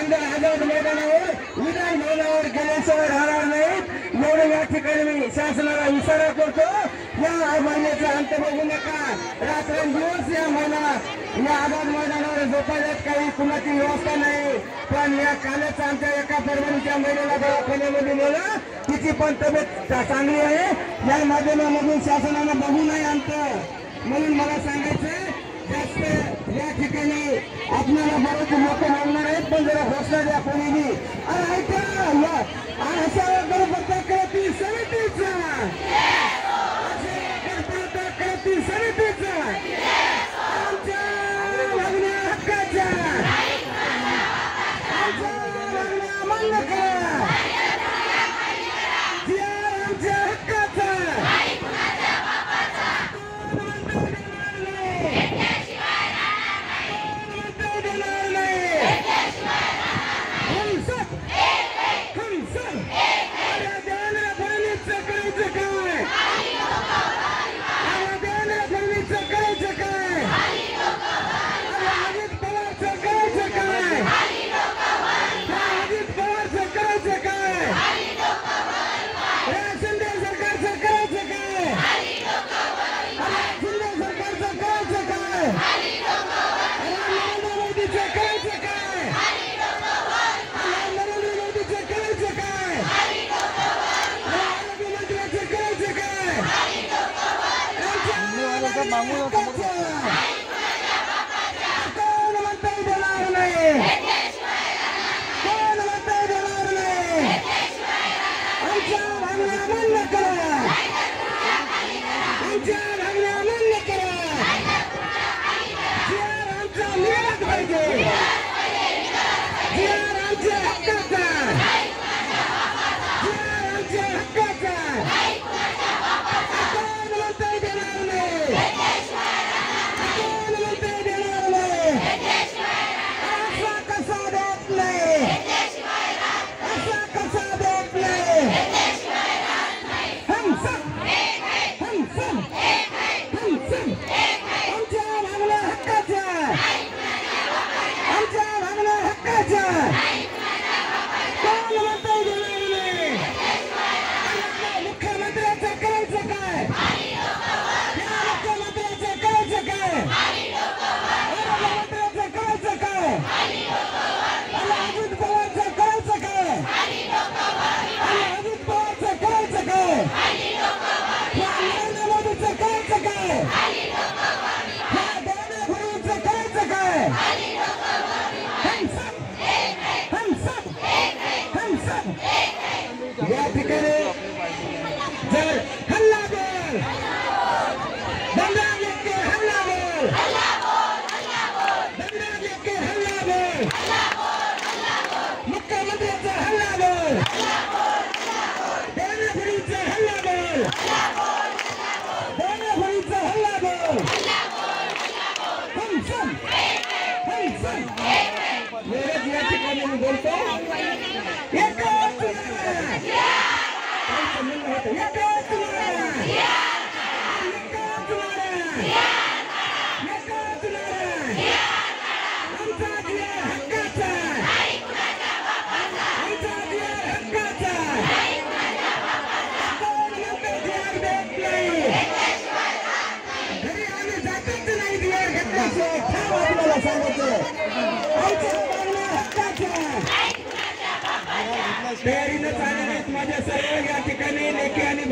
सुद्धा आझाद मैदानावर विधान भवनावर गेल्याशिवाय राहणार नाहीत म्हणून या ठिकाणी मी शासनाला इशारा करतो। या महिन्याचा अंत बघू नका, रात्रंदिवस या या आझाद मैदानावर झोपायला काही कुणाची व्यवस्था नाही, पण या कालच आमच्या एका परभणीच्या महिलेला दवाखान्यामध्ये नेलं, तिची पण तब्येत चांगली आहे। या माध्यमामधून शासनानं बघू नये आमचं, म्हणून मला सांगायचं जास्त या ठिकाणी आपल्याला बरेच लोक मागणार आहेत, पण जरा घोषणा द्या कोणीही। अरे ऐका अशा गणपती समितीचा आमच्या मागण्या हक्काच्या आमच्या मागण्या मान्य करा, आमच्या हक्काचा या ठिकाणी जर हल्ला बोल दंगा लेके हल्ला बोल दंगा लेके हल्ला बोल मुख्यमंत्र्याचा हल्ला बोल देणेफळीचा हल्ला बोल देणेफळीचा हल्ला बोल हम सब मेरे या ठिकाणी मी बोलतो तयारीनं चालले आहेत माझ्या सर्व या ठिकाणी लेखी आणि